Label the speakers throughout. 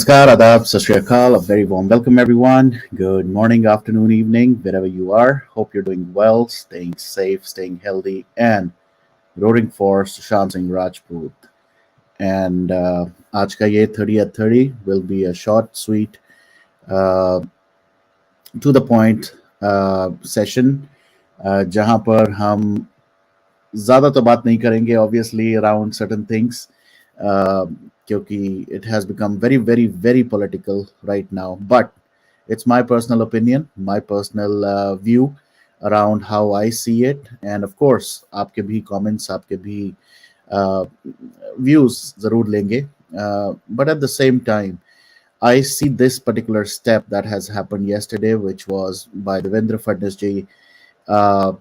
Speaker 1: Namaskar, Adab, Sat Shri Akal. A very warm welcome, everyone. Good morning, afternoon, evening, wherever you are. Hope you're doing well, staying safe, staying healthy, and rooting for Sushant Singh Rajput. And आज का ये 30 at 30 will be a short, sweet, uh, to the point session, जहाँ पर हम ज़्यादा तो बात नहीं करेंगे obviously around certain things, क्योंकि it has become very very very political right now, but it's my personal opinion, my personal view around how I see it, and of course आपके भी comments, आपके भी views ज़रूर लेंगे, but at the same time I see this particular step that has happened yesterday, which was by Devendra Fadnavis ji, uh,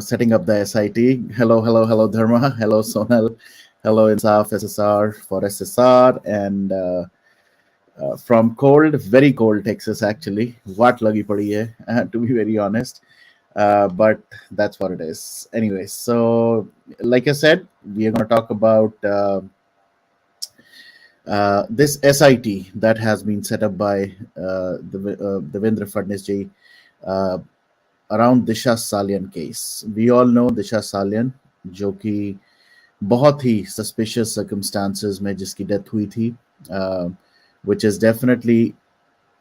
Speaker 1: setting up the SIT. Hello, hello, hello, Dharma. Hello, Sonal. Hello, Insaf SSR for SSR. And from cold, very cold Texas, actually. What lagi padi hai, to be very honest. But that's what it is. Anyway, so like I said, we are going to talk about this SIT that has been set up by Devendra Fadnavis ji, around Disha Salian case. We all know Disha Salian, जो कि बहुत ही suspicious circumstances में जिसकी death हुई थी, which is definitely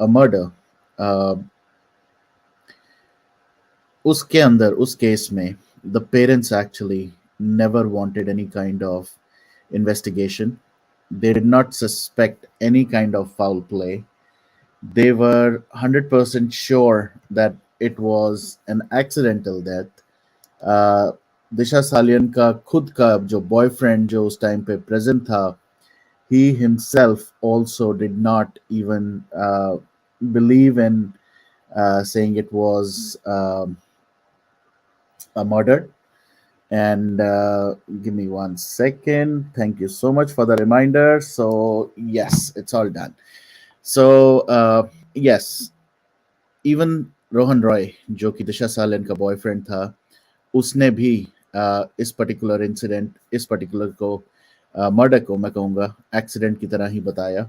Speaker 1: a murder. उसके अंदर उस केस में the parents actually never wanted any kind of investigation. They did not suspect any kind of foul play. They were 100% sure that it was an accidental death. दिशा सालियन का खुद का जो boyfriend जो उस टाइम पे प्रेजेंट था, he himself also did not even believe in saying it was a murder. And give me 1 second. Thank you so much for the reminder. So yes, it's all done. So yes, even Rohan Roy, जो कि दिशा सालियन का boyfriend था, उसने भी इस particular incident, इस particular को murder को मैं कहूँगा एक्सीडेंट की तरह ही बताया.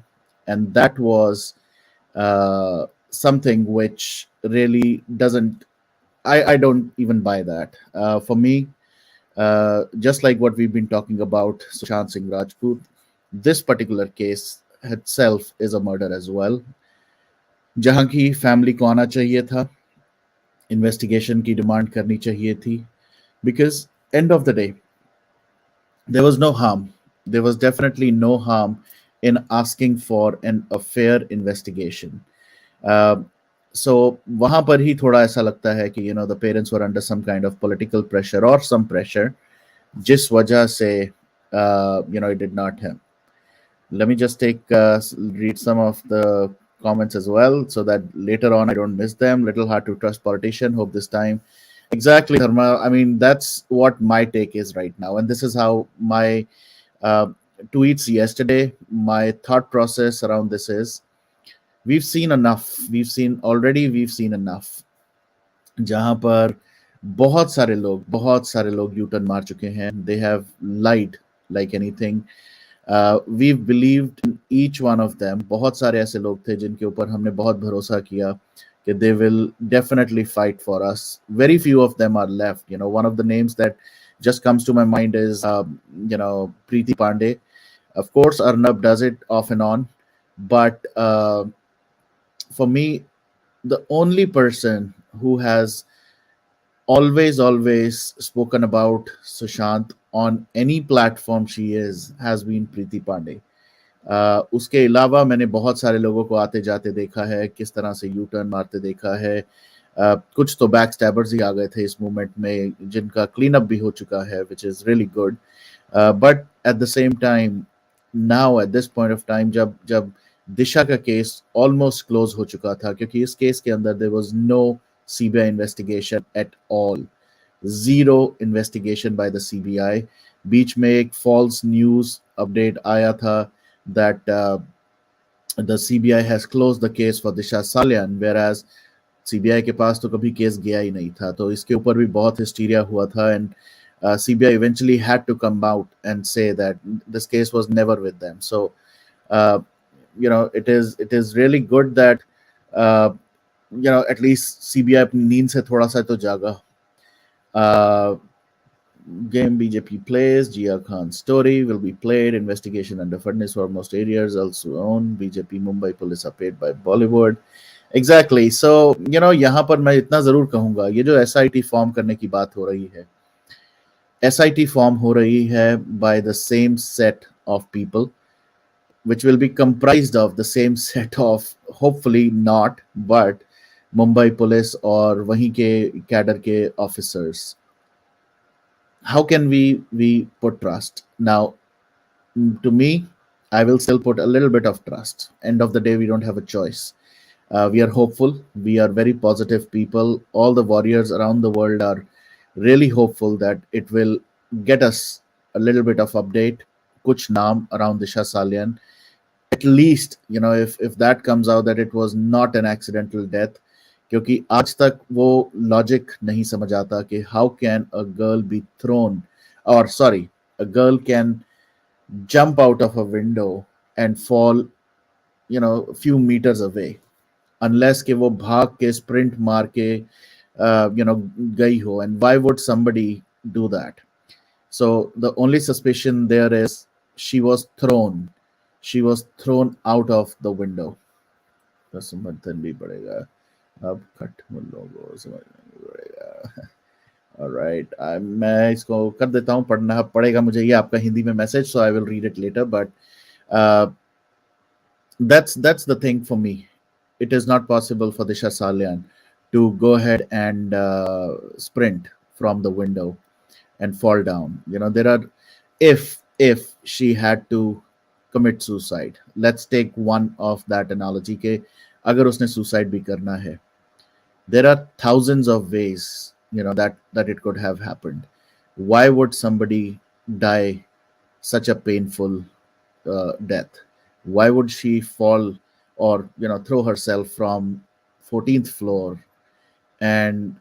Speaker 1: And that was something which really doesn't, I don't even buy that. For me, just like what we've been talking about Sushant Singh Rajput, this particular case itself is a murder as well. जहां की family को आना चाहिए था, investigation की demand करनी चाहिए थी, because end of the day there was no harm. There was definitely no harm in asking for a fair investigation. So वहां पर ही थोड़ा ऐसा लगता है कि the parents were under some kind of political pressure or some pressure, जिस वजह से it did not help. Let me just read some of the comments as well, so that later on I don't miss them. Little hard to trust politician. Hope this time. Exactly, Dharma. I mean, that's what my take is right now, and this is how my tweets yesterday, my thought process around this is. We've seen enough. We've seen enough. जहां पर बहुत सारे लोग U turn मार चुके हैं. They have lied like anything. We've believed in each one of them. बहुत सारे ऐसे लोग थे जिनके ऊपर हमने बहुत भरोसा किया कि they will definitely fight for us. Very few of them are left. One of the names that just comes to my mind is Preeti Pandey. Of course, Arnab does it off and on, but for me, the only person who has always spoken about Sushant on any platform has been Preeti Pandey. उसके अलावा मैंने बहुत सारे लोगों को आते जाते देखा है, किस तरह से यू टर्न मारते देखा है. कुछ तो बैक स्टैबर्स ही आ गए थे इस मूवमेंट में, जिनका क्लीन अप भी हो चुका है, which is really good. But at the same time now at this point of time, जब दिशा का केस ऑलमोस्ट क्लोज हो चुका था, क्योंकि इस केस के अंदर there was no CBI investigation at all, zero investigation by the CBI. बीच में एक फॉल्स न्यूज अपडेट आया था that the CBI has closed the case for Disha Salian, whereas CBI के पास तो कभी केस गया ही नहीं था. तो इसके ऊपर भी बहुत हिस्टीरिया हुआ था, and CBI eventually had to come out and say that this case was never with them. So uh, it is really good that uh, at least CBI अपनी नींद से थोड़ा सा तो जागा. uh, Game BJP plays. Jia Khan's story will be played. Investigation under furnace for most areas also own. BJP Mumbai police are paid by Bollywood. Exactly. So यहाँ पर मैं इतना जरूर कहूंगा, ये जो SIT फॉर्म करने की बात हो रही है, SIT फॉर्म हो रही है by the same set of people, which will be comprised of the same set of, hopefully not, but Mumbai police और वहीं के कैडर के officers. How can we put trust now? To me, I will still put a little bit of trust. End of the day, we don't have a choice. We are hopeful. We are very positive people. All the warriors around the world are really hopeful that it will get us a little bit of update. Kuch naam around Disha Salian. At least, if that comes out that it was not an accidental death, क्योंकि आज तक वो logic नहीं समझ आता कि how can a girl be thrown, और sorry, a girl can jump out of a window and fall few meters away, unless कि वो भाग के sprint मार के गई हो. And why would somebody do that? So the only suspicion there is she was thrown out of the window. तो समर्थन भी पड़ेगा, अब खट मुल्लों को समझना पड़ेगा. ऑलराइट, मैं इसको कर देता हूँ. पढ़ना पड़ेगा मुझे ये आपका हिंदी में message, so I will read it later. But that's the thing for me. It is not possible for Disha Salian to go ahead and sprint from the window and fall down. There are, if she had to commit suicide, let's take one of that analogy के अगर उसने suicide भी करना है, there are thousands of ways that it could have happened. Why would somebody die such a painful death? Why would she fall or throw herself from 14th floor and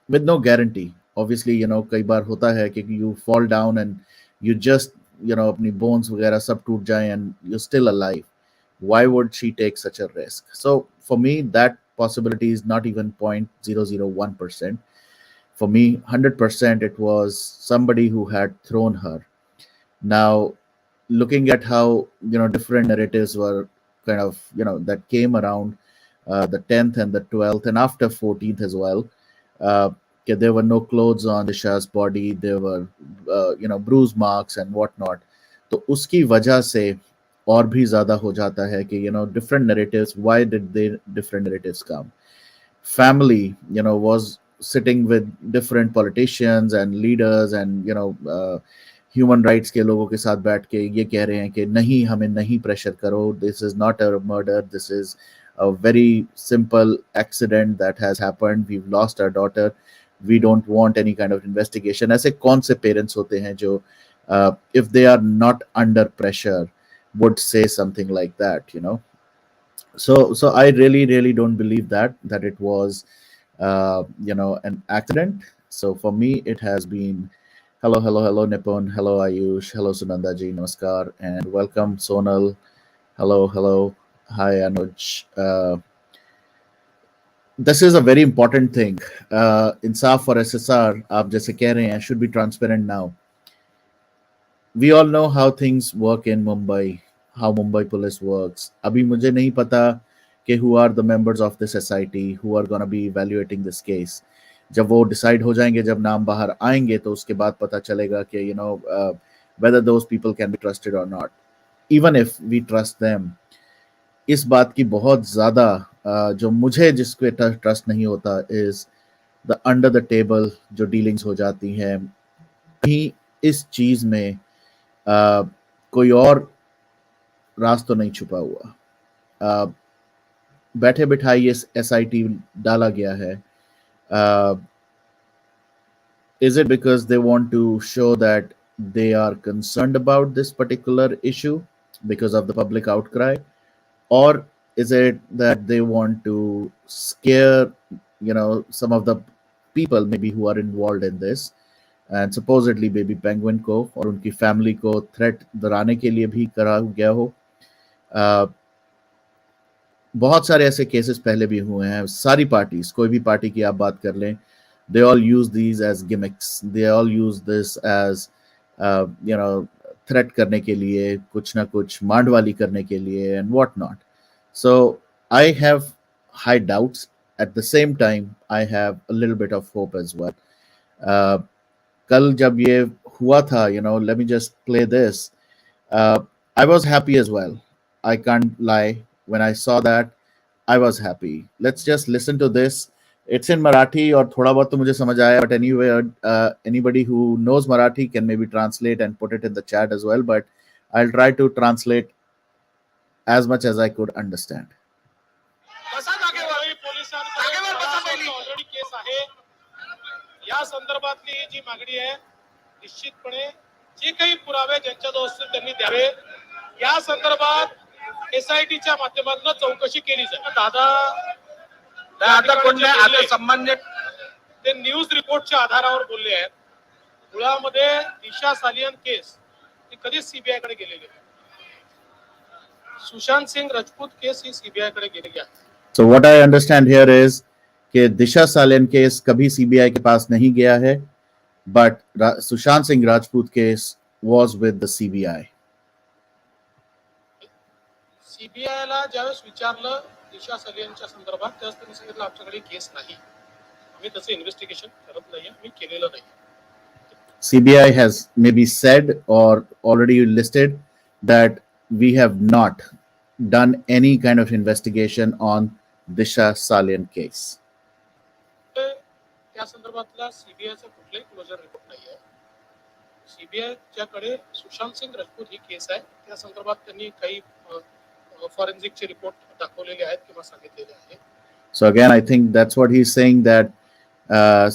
Speaker 1: with no guarantee? Obviously, कई बार होता है कि you fall down and you just अपनी bones वगैरह सब टूट जाए and you're still alive. Why would she take such a risk? So for me, that possibility is not even 0.001%. For me, 100% it was somebody who had thrown her. Now, looking at how different narratives were kind of that came around the 10th and the 12th and after 14th as well. There were no clothes on Disha's body. There were bruise marks and whatnot. तो उसकी वजह से और भी ज्यादा हो जाता है कि different narratives. Why did they different narratives come? Family was sitting with different politicians and leaders and human rights के लोगों के साथ बैठ के ये कह रहे हैं कि नहीं, हमें नहीं प्रेशर करो, this is not a murder, this is a very simple accident that has happened, we have lost our daughter, we don't want any kind of investigation. ऐसे कौन से पेरेंट्स होते हैं जो if they are not under pressure would say something like that? So I really don't believe that it was an accident. So for me it has been. Hello, Nippon. Hello, Ayush. Hello, Sunandaji. Namaskar. And welcome, Sonal. Hello. Hi, Anuj. This is a very important thing. Insaf for SSR, आप जैसे कह रहे हैं, should be transparent now. We all know how things work in Mumbai, how Mumbai police works. अभी मुझे नहीं पता कि who are the members of this SIT who are going to be evaluating this case. जब वो decide हो जाएंगे, जब नाम बाहर आएंगे, तो उसके बाद पता चलेगा कि whether those people can be trusted or not. Even if we trust them, इस बात की बहुत ज़्यादा जो मुझे जिसके ट्रस्ट नहीं होता is the under the table जो डीलिंग्स हो जाती हैं. कहीं इस चीज़ में कोई और राज तो नहीं छुपा हुआ. बैठे बिठाई ये SIT डाला गया है. Is it because they want to show that they are concerned about this particular issue because of the public outcry, or is it that they want to scare some of the people maybe who are involved in this, and supposedly baby penguin को और उनकी family को threat डराने के लिए भी करा गया हो? बहुत सारे ऐसे केसेस पहले भी हुए हैं. सारी पार्टीज, कोई भी पार्टी की आप बात कर लें, they all use these as gimmicks, they all use this as you know, threat करने के लिए, कुछ ना कुछ मांडवाली करने के लिए and what not. So I have high doubts. At the same time, I have a little bit of hope as well. uh, कल जब ये हुआ था, let me just play this. uh, I was happy as well. I can't lie. When I saw that, I was happy. Let's just listen to this. It's in Marathi और थोड़ा बहुत तो मुझे समझ आया, but anyway, anybody who knows Marathi can maybe translate and put it in the chat as well, but I'll try to translate as much as I could understand.
Speaker 2: या संदर्भातली जी मागणी आहे, निश्चितपणे जे काही पुरावे ज्यांच्याजवळ असतील त्यांनी द्यावे. या संदर्भात एसआयटीच्या माध्यमातून चौकशी केली जाईल. दादा कोण नाही, आता सामान्य ते न्यूज रिपोर्टच्या आधारावर बोलले आहेत. मुळामध्ये दिशा सालियन केस ही कधीच सीबीआय कडे गेलेली आहे. सुशांत सिंग राजपूत केस ही सीबीआय कडे गेलेली आहे.
Speaker 1: So what I understand here is कि दिशा सालियन केस कभी सीबीआई के पास नहीं गया है, but Sushant Singh Rajput case was with the CBI.
Speaker 2: सीबीआयला ज्यावेळेस विचारलं दिशा सालियनच्या संदर्भात, त्यावेळेस त्यांनी सांगितलं आमच्याकडे केस नाही, आम्ही त्याचं इन्व्हेस्टिगेशन करत नाही, आम्ही केलेलं नाही.
Speaker 1: CBI has maybe said or already listed that we have not done any kind of investigation on Disha Salian case.
Speaker 2: त्या संदर्भातला सीबीआयचा कुठलाही क्लोजर रिपोर्ट नाही आहे. सीबीआयच्याकडे सुशांत सिंग राजपूत ही केस आहे, त्या संदर्भात त्यांनी काही फॉरेन्सिकचे रिपोर्ट दाखवलेले आहेत किंवा सांगितलेले आहेत.
Speaker 1: So again, I think that's what he's saying, that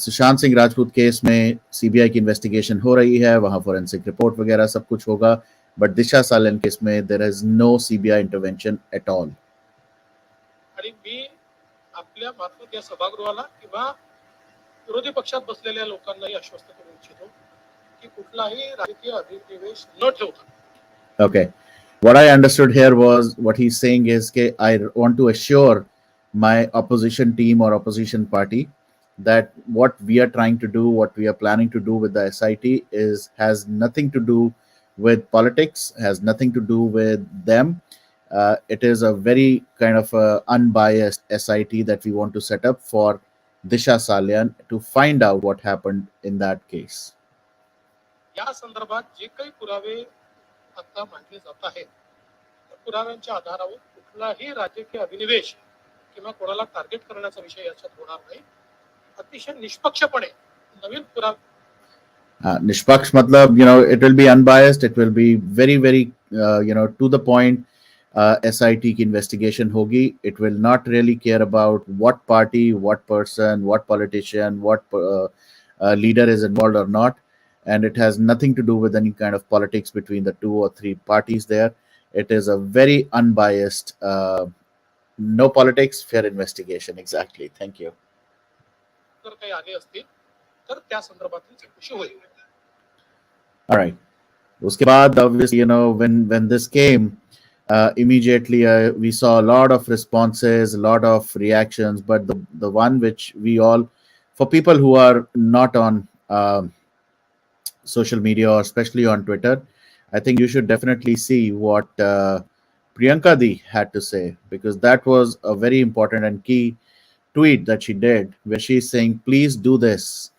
Speaker 1: Sushant Singh Rajput case में सीबीआई की इन्वेस्टिगेशन हो रही है, वहां फॉरेंसिक रिपोर्ट वगैरह सब कुछ होगा, बट दिशा सालियन केस में there is no CBI intervention at all.
Speaker 2: आणि मी आपल्या मार्फत या सभागृहाला किंवा विरोधी पक्षात बसलेल्या लोकांनाही आश्वस्त करू इच्छितो की कुठलाही राजकीय अभिनिवेश न ठेवता.
Speaker 1: Okay, what I understood here was, what he's saying is that I want to assure my opposition team or opposition party that what we are trying to do, what we are planning to do with the SIT has nothing to do with politics, has nothing to do with them. It is a very kind of unbiased SIT that we want to set up for Disha Salian to find out what happened in that case.
Speaker 2: या संदर्भात जे काही पुरावे आता मांडले जात आहेत, त्या पुराव्यांच्या आधारावर कुठलाही राजकीय अभिनिवेश किंवा कोणाला टार्गेट करण्याचा विषय याच्यात होणार नाही. अतिशय निष्पक्षपणे नवीन पुरावे.
Speaker 1: निष्पक्ष मतलब, it will be unbiased, it will be very very to the point. SIT की investigation होगी. It will not really care about what party, what person, what politician, what leader is involved or not, and it has nothing to do with any kind of politics between the 2 or 3 parties there. It is a very unbiased, no politics, fair investigation. Exactly. Thank you.
Speaker 2: जर काही आले असतील तर त्या संदर्भातली चौकशी होईल.
Speaker 1: All right. उसके बाद, obviously, when this came, immediately we saw a lot of responses, a lot of reactions, but the one which we all, for people who are not on social media or especially on Twitter, I think you should definitely see what Priyanka Di had to say, because that was a very important and key tweet that she did, where she's saying, please do this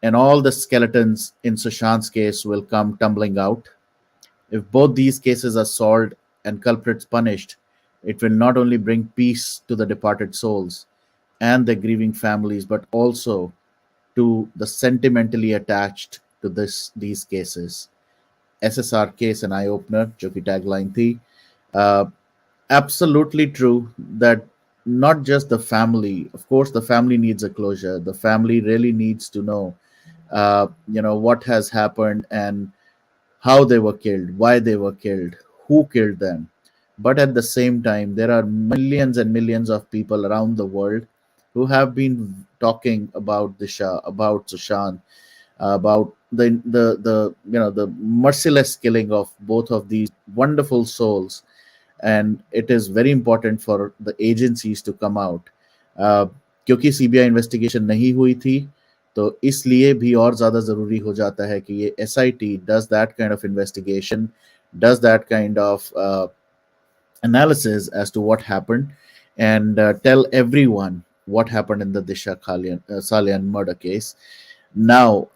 Speaker 1: and all the skeletons in Sushant's case will come tumbling out. If both these cases are solved and culprits punished, it will not only bring peace to the departed souls and their grieving families, but also to the sentimentally attached to these cases. SSR case, an eye-opener, जो की tagline थी. Absolutely true that not just the family, of course the family needs a closure. The family really needs to know what has happened and how they were killed, why they were killed, who killed them. But at the same time, there are millions and millions of people around the world who have been talking about Disha, about Sushant, about the merciless killing of both of these wonderful souls. and it is very important for the agencies to come out. uh, क्योंकि CBI investigation नहीं हुई थी, तो इसलिए भी और ज़्यादा ज़रूरी हो जाता है कि ये SIT does that kind of investigation, does that kind of analysis as to what happened, and tell everyone what happened in the Disha Salian murder case. Now,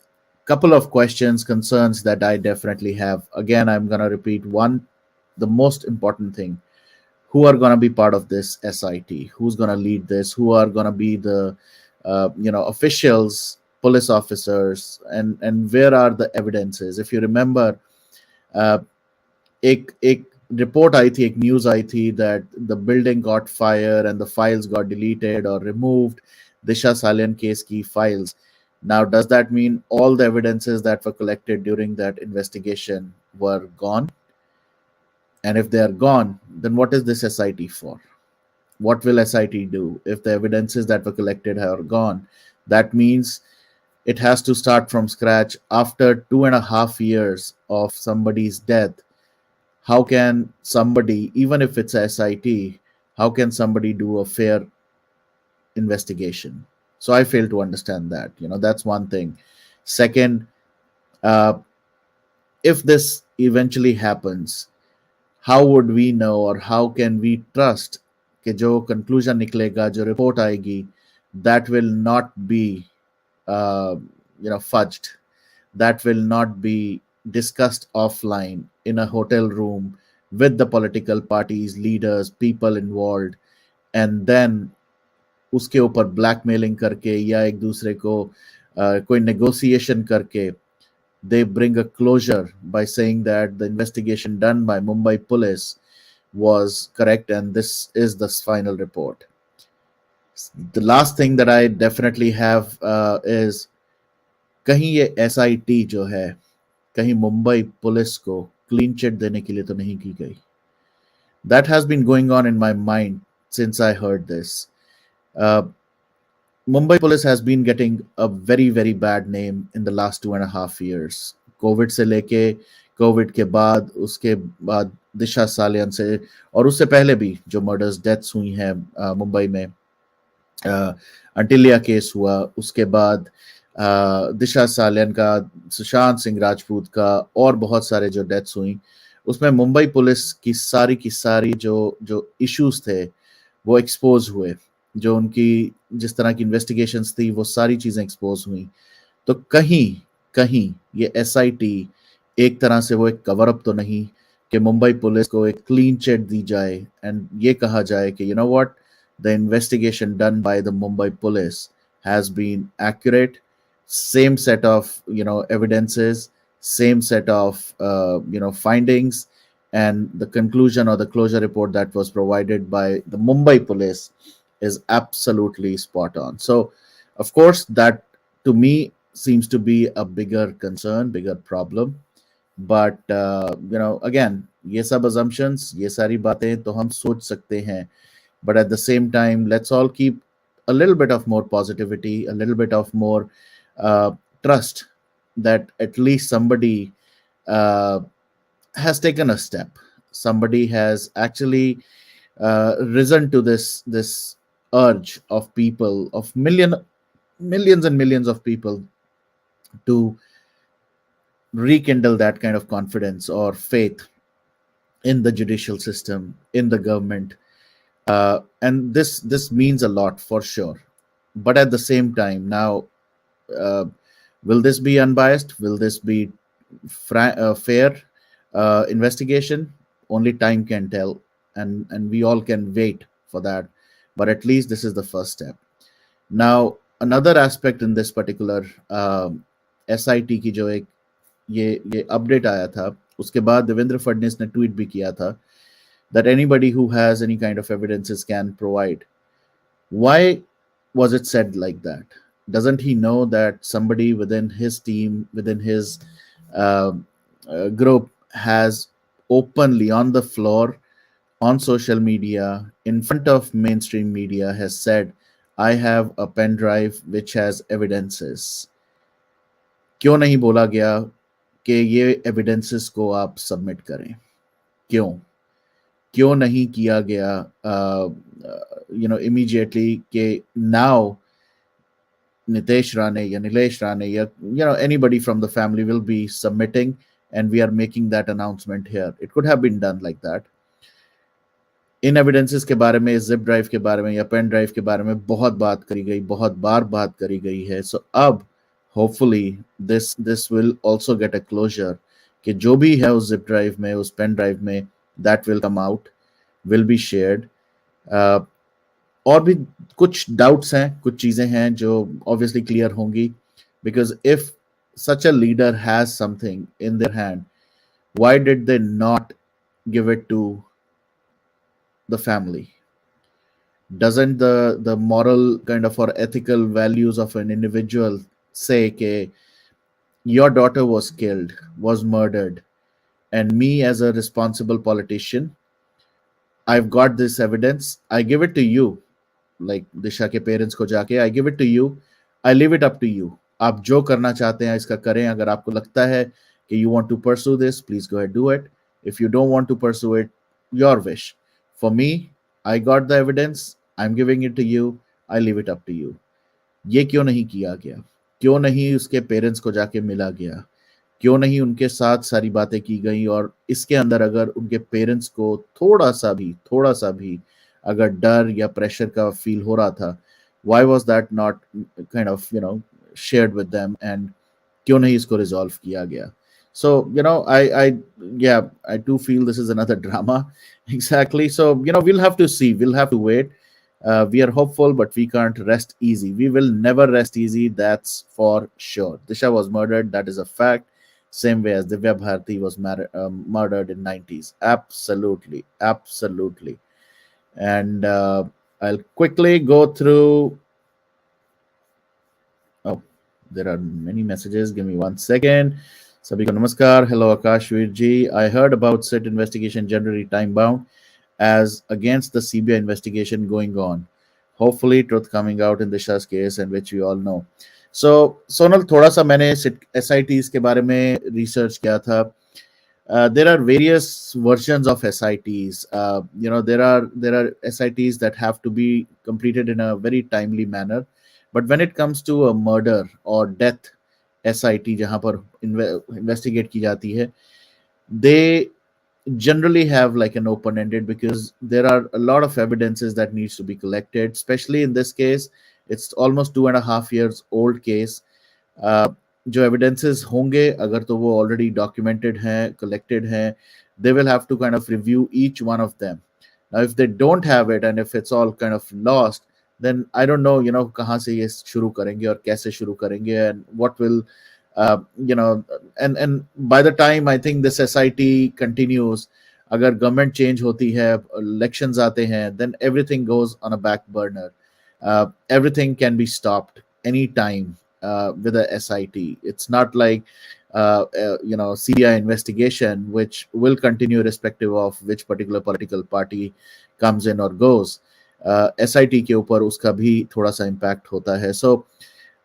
Speaker 1: couple of questions, concerns that I definitely have. Again, I'm going to repeat one, the most important thing: who are going to be part of this SIT? Who's going to lead this? Who are going to be the officials, police officers, and where are the evidences? If you remember, uh, एक report आई थी, एक news आई थी that the building got fire and the files got deleted or removed, Disha Salian case की files. Now, does that mean all the evidences that were collected during that investigation were gone? And if they are gone, then what is this SIT for? What will SIT do if the evidences that were collected are gone? That means it has to start from scratch after 2.5 years of somebody's death. How can somebody, even if it's a SIT, how can somebody do a fair investigation? So I fail to understand that. That's one thing. Second, uh, if this eventually happens, how would we know, or how can we trust कि जो conclusion निकलेगा, जो report आएगी, that will not be uh, fudged, that will not be discussed offline in a hotel room with the political parties, leaders, people involved, and then उसके ऊपर blackmailing करके या एक दूसरे को कोई नेगोशिएशन करके they bring a closure by saying that the investigation done by Mumbai police was correct and this is the final report. The last thing that I definitely have is कहीं ये SIT जो है, कहीं Mumbai police को clean chit देने के लिए तो नहीं की गई. That has been going on in my mind since I heard this. Uh, Mumbai police has been getting a very, very bad name in the last 2.5 years. Covid से लेके कोविड के बाद, उसके बाद दिशा सालियन से, और उससे पहले भी जो मर्डर्स डेथ्स हुई हैं मुंबई में, अंटिलिया केस हुआ, उसके बाद दिशा सालियन का, सुशांत सिंह राजपूत का, और बहुत सारे जो डेथ्स हुई, उसमें मुंबई पुलिस की सारी जो इश्यूज थे वो एक्सपोज हुए. जो उनकी जिस तरह की इन्वेस्टिगेशंस थी वो सारी चीजें एक्सपोज हुई. तो कहीं कहीं ये एसआईटी एक तरह से वो एक कवर अप तो नहीं कि मुंबई पुलिस को एक क्लीन चिट दी जाए एंड ये कहा जाए कि what, the investigation done by the Mumbai police has been accurate, same set of evidences, same set of findings, and the conclusion or the closure report that was provided by the Mumbai police is absolutely spot on. So of course that to me seems to be a bigger concern, bigger problem. But again, ये सब assumptions, ये सारी बातें तो हम सोच सकते हैं, but at the same time let's all keep a little bit of more positivity, a little bit of more trust that at least somebody uh, has taken a step. Somebody has actually risen to this urge of people, of millions and millions of people, to rekindle that kind of confidence or faith in the judicial system, in the government, and this means a lot for sure. But at the same time, now, uh, will this be unbiased? Will this be fair investigation? Only time can tell, and we all can wait for that. But at least this is the first step. Now, another aspect in this particular SIT की जो एक ये update आया था, उसके बाद देवेंद्र फडणवीस ने tweet भी किया था that anybody who has any kind of evidences can provide. Why was it said like that? Doesn't he know that somebody within his team, within his uh, group, has openly on the floor, on social media, in front of mainstream media, has said, I have a pen drive which has evidences? क्यों नहीं बोला गया कि ये evidences को आप submit करें? क्यों? क्यों नहीं किया गया इमीडिएटली कि नाउ Nitesh Rane या Nilesh Rane या anybody from the family will be submitting and we are making that announcement here. It could have been done like that. In evidences के बारे में, जिप ड्राइव के बारे में या पेन ड्राइव के बारे में बहुत बात करी गई, बहुत बार बात करी गई है. सो अब hopefully this will also get a closure कि जो भी है उस जिप ड्राइव में, उस पेन ड्राइव में, that will come out, will be shared. और भी कुछ डाउट्स हैं, कुछ चीजें हैं जो ऑब्वियसली क्लियर होंगी, because if such a leader has something in their hand, why did they not give it to the family? Doesn't the moral kind of or ethical values of an individual say that your daughter was killed, was murdered, and me as a responsible politician, I've got this evidence, I give it to you, like Disha के parents को जाके I give it to you, I leave it up to you. आप जो करना चाहते हैं इसका करें. अगर आपको लगता है कि you want to pursue this, please go ahead, do it. If you don't want to pursue it, your wish. For me, I got the evidence, I am giving it to you, I leave it up to you. ये क्यों नहीं किया गया? क्यों नहीं उसके parents को जाके मिला गया? क्यों नहीं उनके साथ सारी बातें की गई? और इसके अंदर अगर उनके पेरेंट्स को थोड़ा सा भी अगर डर या प्रेशर का फील हो रहा था, why was that not kind of shared with them, and क्यों नहीं इसको रिजॉल्व किया गया? So I do feel this is another drama. Exactly. So we'll have to see, we'll have to wait. We are hopeful, but we can't rest easy. We will never rest easy, that's for sure. Disha was murdered, that is a fact. Same way as Divya Bharati was murdered in 90s. Absolutely. And I'll quickly go through. Oh, there are many messages. Give me 1 second. Sabhi ko namaskar. Hello, Akashveer ji. I heard about SIT investigation generally time bound as against the CBI investigation going on. Hopefully, truth coming out in Disha's case, and which we all know. So, Sonal, थोड़ा सा मैंने SITs के बारे में research किया था. There are various versions of SITs. There are SITs that have to be completed in a very timely manner. But when it comes to a murder or death SIT, जहाँ पर investigate की जाती है, they generally have like an open-ended, because there are a lot of evidences that needs to be collected. Especially in this case, it's almost 2.5 years old case. जो evidences होंगे अगर तो वो ऑलरेडी डॉक्यूमेंटेड हैं, collected हैं, they will have to kind of review each one of them. Now if they don't have it and if it's all kind of lost, then I don't know कहाँ से ये शुरू करेंगे और कैसे शुरू करेंगे, and what will and by the time I think this SIT continues, अगर गवर्नमेंट चेंज होती है, इलेक्शंस आते हैं, then everything goes on a back burner. Everything can be stopped anytime with a SIT. It's not like CBI investigation, which will continue irrespective of which particular political party comes in or goes. SIT के ऊपर उसका भी थोड़ा सा impact होता है. So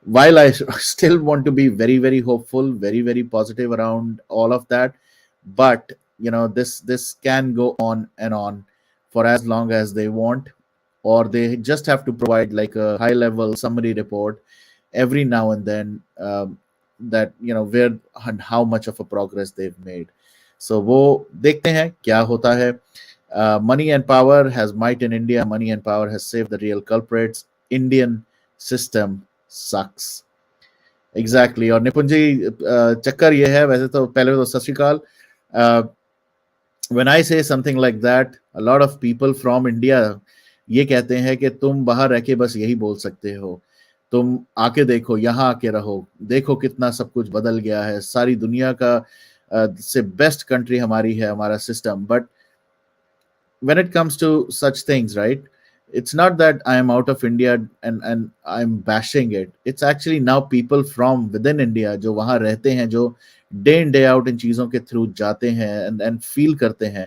Speaker 1: while I still want to be very, very hopeful, very, very positive around all of that, but this can go on and on for as long as they want, or they just have to provide like a high level summary report every now and then, that where and how much of a progress they've made. So वो देखते हैं क्या होता है. Money and power has might in India. Money and power has saved the real culprits. Indian system sucks. Exactly. और निपुण जी, चक्कर ये है, वैसे तो पहले तो सत श्री अकाल. When I say something like that, a lot of people from India ये कहते हैं कि तुम बाहर रह के बस यही बोल सकते हो, तुम आके देखो, यहाँ आके रहो, देखो कितना सब कुछ बदल गया है, सारी दुनिया का से बेस्ट कंट्री हमारी है, हमारा system. But when it comes to such things, right, it's not that I am out of India and I'm bashing it. It's actually now people from within India जो वहाँ रहते हैं, जो day in day out इन चीज़ों के through जाते हैं and feel करते हैं,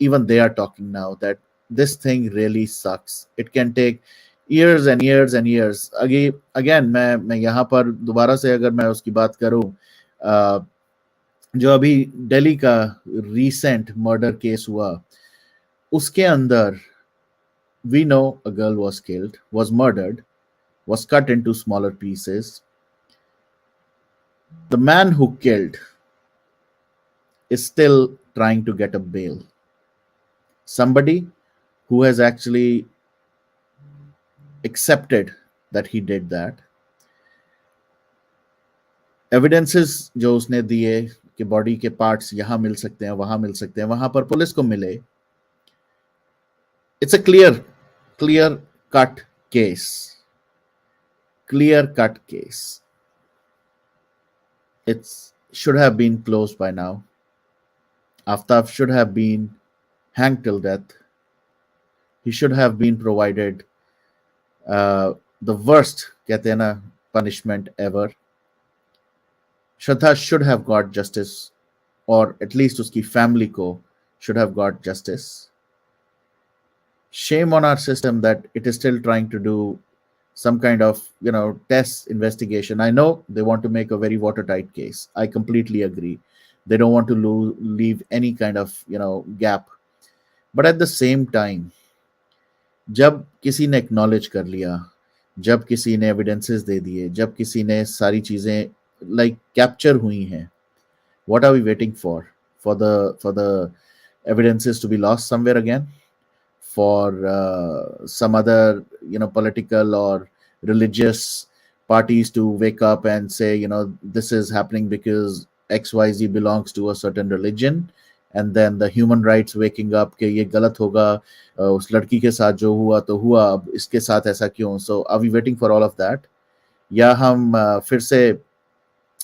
Speaker 1: even they are talking now that this thing really sucks. It can take years and years and years. Again मैं यहाँ पर दोबारा से अगर मैं उसकी बात करूँ, जो अभी दिल्ली का recent murder case हुआ, उसके अंदर we know a girl was killed, was murdered, was cut into smaller pieces. The man who killed is still trying to get a bail. Somebody who has actually accepted that he did that. Evidences जो उसने दिए कि body के parts यहाँ मिल सकते हैं, वहां मिल सकते हैं, वहां पर पुलिस को मिले. It's a clear cut case. Clear cut case. It should have been closed by now. Aftab should have been hanged till death. He should have been provided the worst Katena punishment ever. Shraddha should have got justice, or at least uski family ko should have got justice. Shame on our system that it is still trying to do some kind of test investigation. I know they want to make a very watertight case. I completely agree. They don't want to leave any kind of gap. But at the same time, जब किसी ने acknowledge कर लिया, जब किसी ने evidences दे दिए, जब किसी ने सारी चीजें लाइक कैप्चर हुई हैं, what are we waiting for the evidences to be lost somewhere again, for some other political or religious parties to wake up and say this is happening because XYZ belongs to a certain religion, and then the human rights waking up कि ये गलत होगा, उस लड़की के साथ जो हुआ तो हुआ, अब इसके साथ ऐसा क्यों? So are we waiting for all of that, या हम फिर से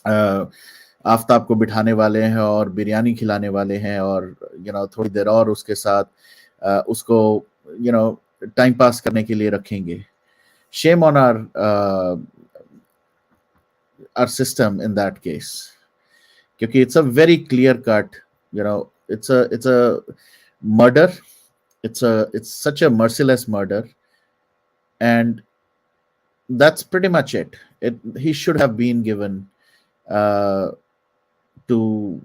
Speaker 1: आफ्ताब को बिठाने वाले हैं और बिरयानी खिलाने वाले हैं और थोड़ी देर और उसके साथ उसको टाइम पास करने के लिए रखेंगे? Shame on our system in that case, क्योंकि it's a very clear cut, it's a murder. It's such a merciless murder, and that's pretty much it. He should have been given to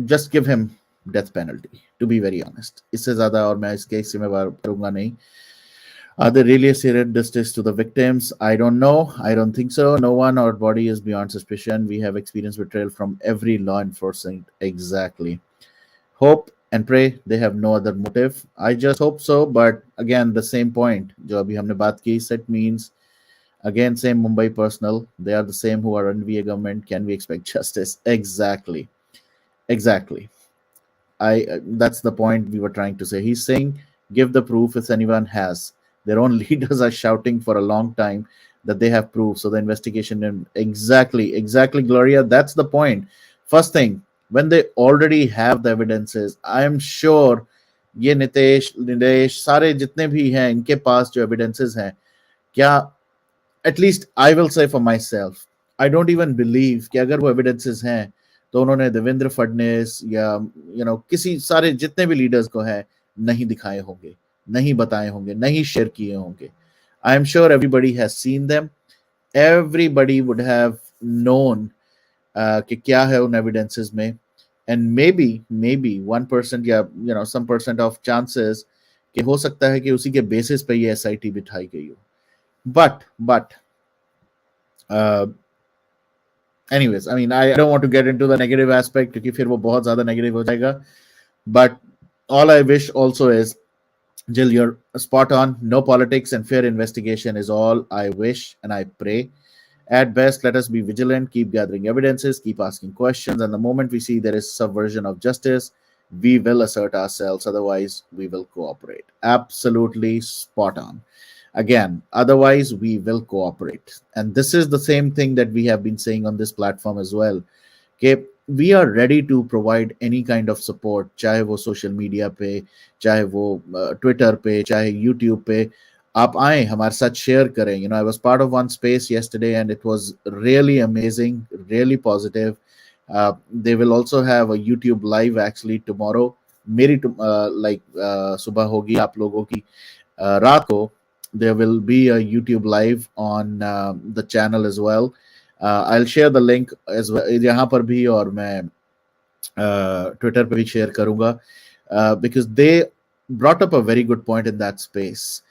Speaker 1: just give him death penalty, to be very honest. इससे ज़्यादा और मैं इस case में बात करूँगा नहीं. Are they really serious justice to the victims? I don't know. I don't think so. No one or body is beyond suspicion. We have experienced betrayal from every law enforcement. Exactly. Hope and pray they have no other motive. I just hope so. But again, the same point. जो अभी हमने बात की, set means again same Mumbai personal. They are the same who are in VA government. Can we expect justice? Exactly. That's the point we were trying to say. He's saying give the proof if anyone has. Their own leaders are shouting for a long time that they have proof. So the investigation, exactly, Gloria, that's the point. First thing, when they already have the evidences, I am sure ये निदेश सारे जितने भी हैं इनके पास जो evidences हैं, क्या at least I will say for myself, I don't even believe कि अगर वो evidences हैं तो उन्होंने देवेंद्र फडणवीस या किसी सारे जितने भी लीडर्स को है नहीं दिखाए होंगे, नहीं बताए होंगे, नहीं शेयर किए होंगे. I am sure everybody has seen them. Everybody would have known कि क्या है उन evidences में, and maybe 1% या some percent of chances कि हो सकता है कि उसी के basis पे ये SIT बिठाई गई हो. But anyways, I mean, I don't want to get into the negative aspect क्योंकि फिर वो बहुत ज़्यादा negative हो जाएगा. But all I wish also is, Jill, you're spot on. No politics and fair investigation is all I wish and I pray. At best, let us be vigilant, keep gathering evidences, keep asking questions, and the moment we see there is subversion of justice, we will assert ourselves. Otherwise, we will cooperate. Absolutely spot on. Again, otherwise, we will cooperate. And this is the same thing that we have been saying on this platform as well. Okay, we are ready to provide any kind of support, चाहे वो social media पे, चाहे वो Twitter पे, चाहे YouTube पे, आप आए हमारे साथ share करें. I was part of one space yesterday and it was really amazing, really positive. They will also have a YouTube live actually tomorrow. मेरी सुबह होगी, आप लोगों की रात को. There will be a YouTube live on the channel as well. I'll share the link as well यहाँ पर भी, और मैं ट्विटर पे भी शेयर करूंगा, because brought up a very good point in that space.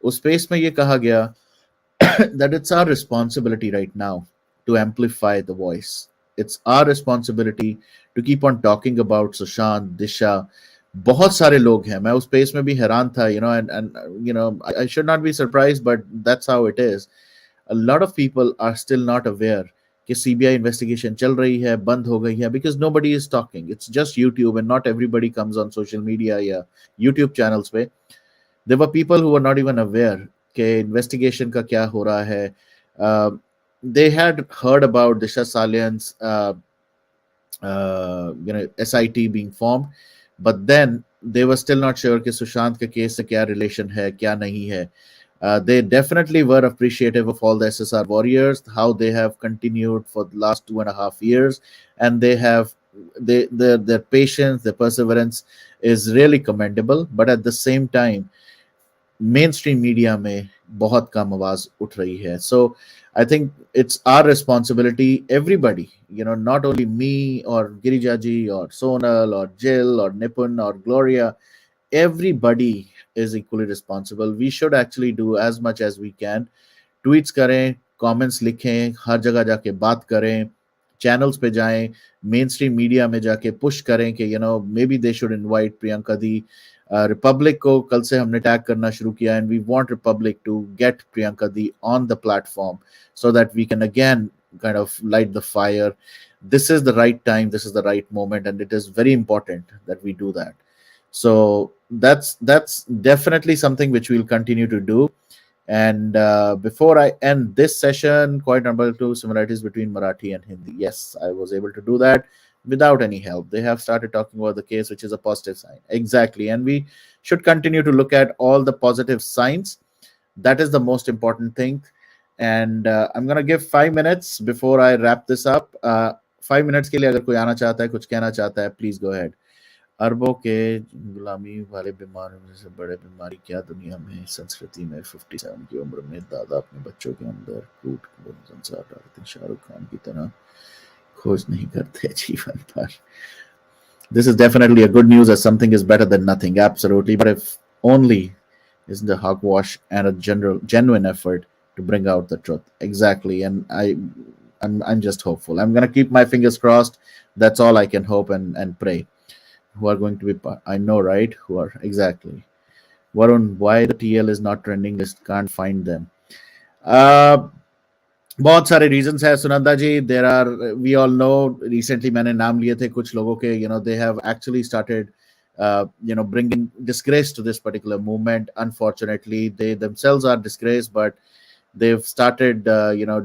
Speaker 1: उस space में ये कहा गया that it's our responsibility right now to amplify the voice. It's our responsibility to keep on talking about Sushant, Disha. बहुत सारे लोग हैं, मैं उस पेज में भी हैरान था, and I should not be surprised, but that's how it is. A lot of people are still not aware कि सीबीआई इन्वेस्टिगेशन चल रही है, बंद हो गई है, because nobody is talking. It's just YouTube and not everybody comes on social media या YouTube channels पे. There were people who were not even aware कि investigation का क्या हो रहा है. They had heard about Disha Salian's SIT being formed, but then they were still not sure कि सुशांत के केस से क्या रिलेशन है, क्या नहीं है. They definitely were appreciative of all the SSR warriors, how they have continued for the last 2.5 years, and their patience, their perseverance is really commendable. But at the same time, mainstream media में बहुत कम आवाज उठ रही है. So I think it's our responsibility, everybody, not only me or Girijaji or Sonal or Jill or Nipun or Gloria, everybody is equally responsible. We should actually do as much as we can. Tweets करें, comments लिखें, हर जगह जाके बात करें, channels पे जाएं, main stream media में जाके पुश करें कि maybe they should invite Priyanka di. Republic को कल से हमने टैग करना शुरू किया, and we want Republic to get Priyanka di on the platform so that we can again kind of light the fire. This is the right time, this is the right moment, and it is very important that we do that. So that's definitely something which we'll continue to do. And before I end this session, quite number two similarities between Marathi and Hindi. Yes, I was able to do that without any help. They have started talking about the case, which is a positive sign. Exactly. And we should continue to look at all the positive signs. That is the most important thing. And I'm going to give 5 minutes before I wrap this up. 5 minutes के लिए अगर कोई आना चाहता है, कुछ कहना चाहता है, please go ahead. अरबों के गुलामी वाले बीमारी से बड़े बीमारी क्या दुनिया में, संस्कृति में 57 की उम्र में दादा अपने बच्चों के अंदर कूट संसार डालते, शाहरुख खान की तरह खोज नहीं करते जीवन पर. This is definitely a good news, as something is better than nothing, absolutely. But if only isn't a hogwash and a genuine effort to bring out the truth. Exactly. And I'm just hopeful. I'm gonna keep my fingers crossed. That's all I can hope and pray. Who are going to be, I know, right? Who are exactly. Varun, why the TL is not trending list? Can't find them. बहुत सारे reasons है Sunanda ji. There are, we all know, recently मैंने नाम लिए थे कुछ लोगों के, they have actually started bringing disgrace to this particular movement. Unfortunately, they themselves are disgraced, but they've started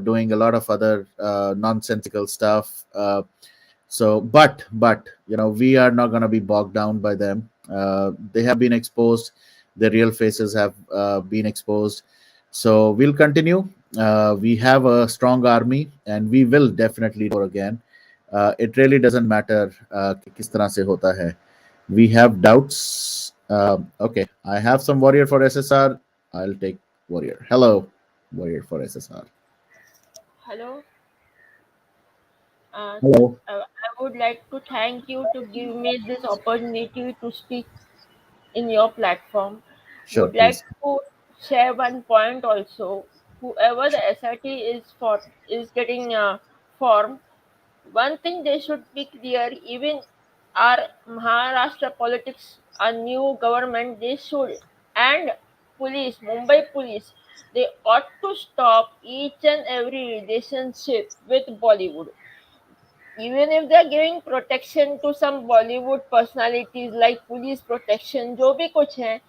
Speaker 1: doing a lot of other nonsensical stuff. But we are not going to be bogged down by them. They have been exposed, their real faces have been exposed. So we'll continue. We have a strong army, and we will definitely roar again. It really doesn't matter कि किस तरह से होता है. We have doubts. Okay, I have some warrior for SSR. I'll take warrior. Hello, warrior for SSR.
Speaker 3: Hello.
Speaker 1: Hello.
Speaker 3: I would like to thank you to give me this opportunity to speak in your platform.
Speaker 1: Sure,
Speaker 3: Would like
Speaker 1: please.
Speaker 3: to share one point also. Whoever the SRT is getting formed, one thing they should be clear. Even our Maharashtra politics, a new government, they should, and police, Mumbai police, they ought to stop each and every relationship with Bollywood. Even if they're giving protection to some Bollywood personalities like police protection, जो भी कुछ है,